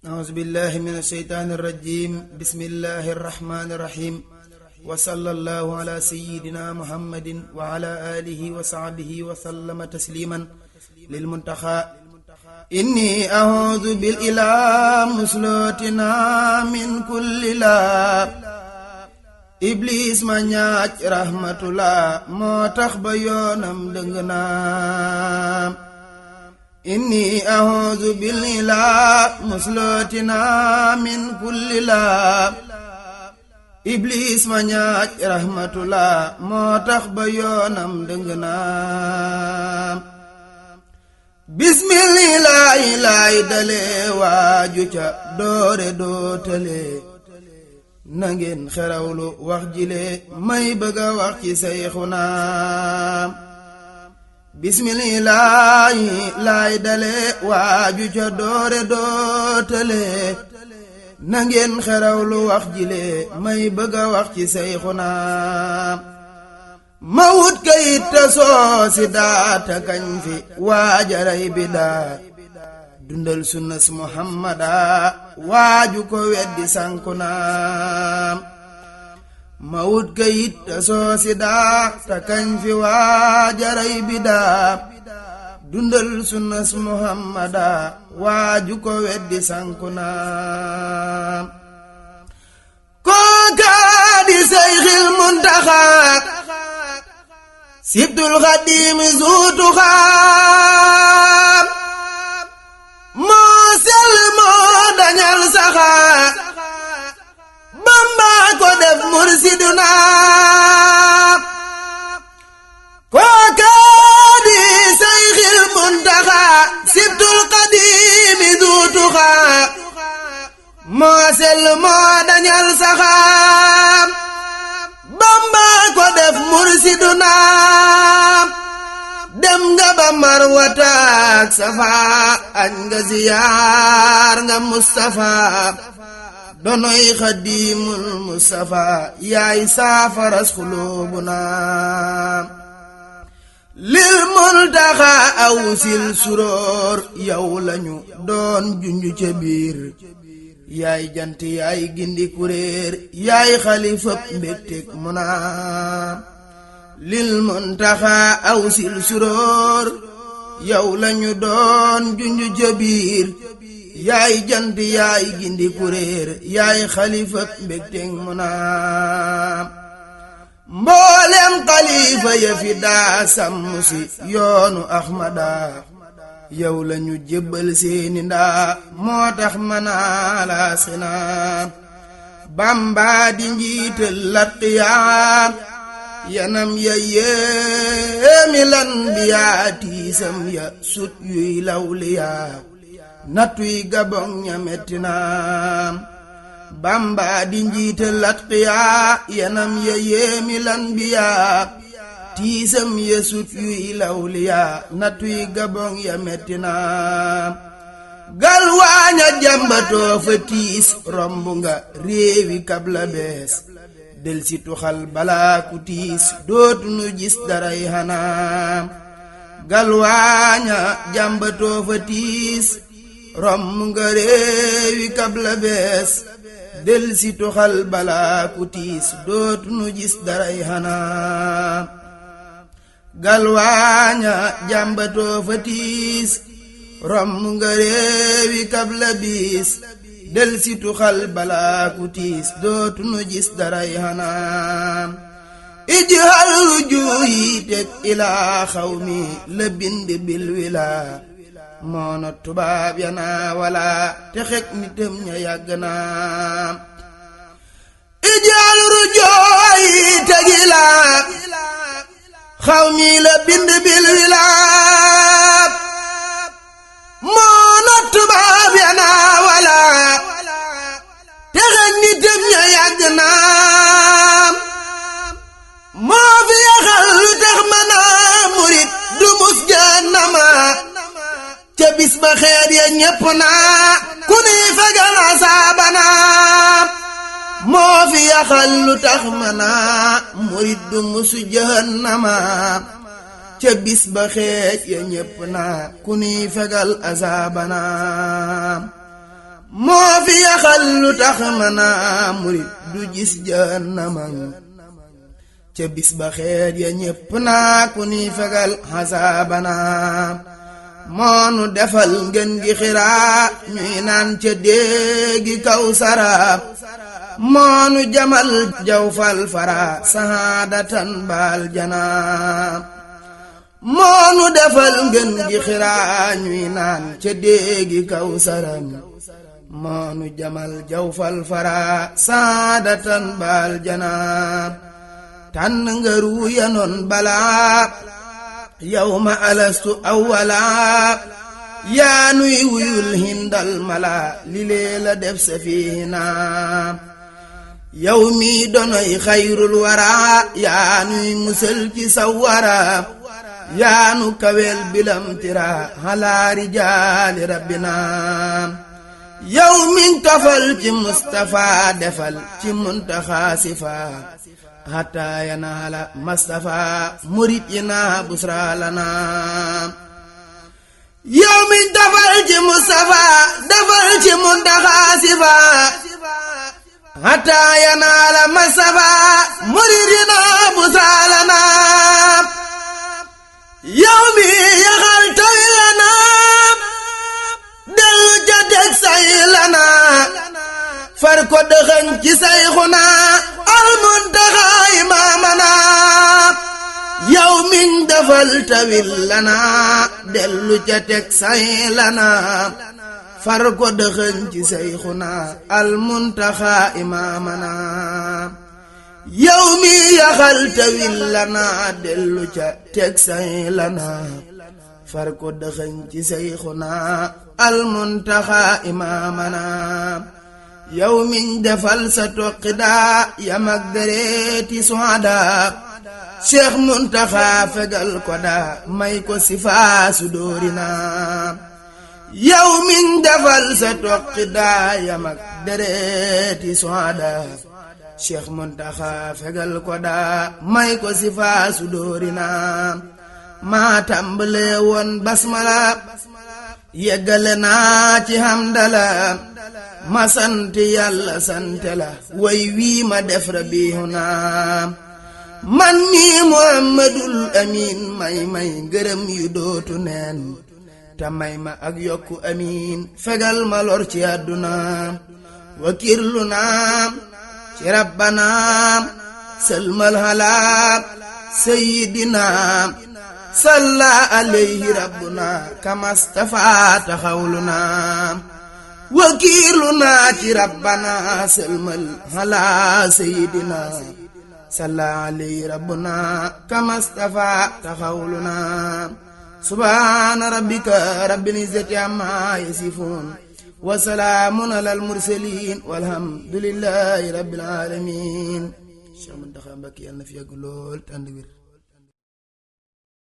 أعوذ بالله من الشيطان الرجيم بسم الله الرحمن الرحيم وصلى الله على سيدنا محمد وعلى آله وصحبه وسلم تسليما للمنتخى إني أعوذ بالإله مسلوتنا من كل لا إبليس ما ñaaj rahmatullah moo tax ba yoonam dëng naa inni a'udhu billahi muslootina min kulli laa iblis ma ñaaj rahmatullah moo tax ba yoonam dëng naa bismillahi laay dale waaju ca doore dootale nangeen xerawlu wax jile may bëgga wax ci Seyxuna bismillaahi laay dale waaju ca doore dootale nangeen xerawlu wax jile may bëgga wax ci Seyxuna ma wut kayit ta soosi daata kañ fi waajaray bi daa dundal sunnas muhammada waaju ko weddi sanku naa ma wut kayit ta soosi daata kañ fi waajaray bi daa dundal sunnas muhammada waaju ko weddi sanku naa kookaa di Seyxil Muntaxaa sibtul xadiim zuutu xaam moo sell moo dañal saxaa Bamba ko def mursiduna kookaa di Seyxil Muntaxaa sibtul xadiim zuutu xaam moo sell moo dañal saxaa Bamba ko def mursiduna dem nga ba Marwata ak Safa añ nga ziyaar nga Mustafa donoy Xadimul Mustafa yaay saafaras xulubuna lil Muntaxa aw sil suróor yow lañu doon junju ca biir yaay jant yaay gindi kuréer yaay xalifab mbégteek munaam lil Muntaxa aw sil suróor yow lañu doon junju jabiir yaay jant yaay gindi kuréer yaay xalifab mbégteek munaam mboolem xalifa ya fi daa sàmm si yoonu Ahmada yow lañu jébbal seeni ndaa moo tax manaa la sinaam Bamba di njiital latqiyaa yanam ya yéemi lan biyaa tiisam ya sut yuy lawliyaa nattuy gabon ña mettinaam Bamba di njiital latqiyaa yanam ya yéemi lan biyaa tiisam yesut yuy lawliyaa natuy gabon ya mettina gal waaña jàmbatoo fa tiis romb nga réewi kabla bees del si tuxal balaa ku tiis dootu nu gis daray xanaam gal waaña jàmbatoo fa tiis romb nga réewi kabla bees del si tuxal balaa ku tiis dootu nu gis daray xanaam galwaaña jàmbatoo fa tiis romb nga réewi kabla biis del si tuxal balaa ku tiis dootu nu gis daray xanaam ijhal rujuuyi teg ilaa xawmi la bind bil wilaa moona tubaab yanaa wala te xek nitam ña yàgg naa ijhal rujuuyi teg ilaa xaw mi la bind bil wilaab moo na tubaab ya naa wala te xëy nitam ña yàgg naam moo fi yaxal lu tax ma naa murit du mus jahannama ca bis ba xeet ya ñépp naa ku ni fegal asaaba naam moo fi yaxal lu tax manaa murit du musu jahannama ca bis ba xeej ya ñépp naa ku ni fegal azaabana jeexal lu tax mana murit du gis jahannama ca bis ba xeet ya ñépp naa ku ni fegal xasaabana moonu defal ngeen gi xiraa ñuy naan ca déegi Kawsara moonu jamal jaw fal fara sahaadatan baal janaam moonu defal ngeen gi xiraa ñuy naan ca déegi Kawsara moonu jamal jaw fal fara sahaadatan baal janaam tànn nga ruuya noon balaa yawma alastu awwala yaa nuy wuyul hindal mala li lee la def safiina yow mi donoy xayrul wara yaa nuy musal ci sawara yaa nu kawel bilam tira ala rijaali rabbina yow min tofal ci Mustafa defal ci Muntaxa sifa hatta yanaala Mustafa murit yina busra lana yow min tofal ci Mustafa defal ci Muntaxa sifa hatta yanaala Mustafa murit yina busra lana yow mi yaxal tawi lana dellu ca teg say lana far ko dëxëñ ci sayxuna al Muntaxa imaamana yow miñ defal tawil lana dellu ca teg say lana far ko dëxëñ ci sayxuna al Muntaxa imaamana yow mi yaxal tawil lana dellu ca teg say lana far ko dëxëñ ci sayxuna al Muntaxa imaamana yow miñ defal sa toqidaa yam ak dereeti suhada Cheikh Muntaxa fegal ko daa may ko sifaa su dóorina yow miñ defal sa toqidaa yam ak dereeti suhada Cheikh Muntaxa fegal ko daa may ko sifaa su dóorina maa tàmbale woon basmala yeggale naa ci hamdala ma sant yàlla sant la way wii ma def rabiihuna man mii Muhammadul Amin may ngërëm yu dootu neen te may ma ak yokku amiin fegal ma lor ci àdduna wakirlu naam ci rabbanaam sëlmal halaam sayyidinaam salla alayhi rabbuna kamastafa taxawluna wakiiluna ci rabbana sëlmal hala sayidina salla alayhi rabbuna kamastafa taxawluna subhaana rabbika rabbil izzati amma yasifun wa salaamun alal mursaliin walhamdulillahi rabbil aalamiin Cheikh Muntaxa Mbakke yàlla na fi yàgg lool tànd wér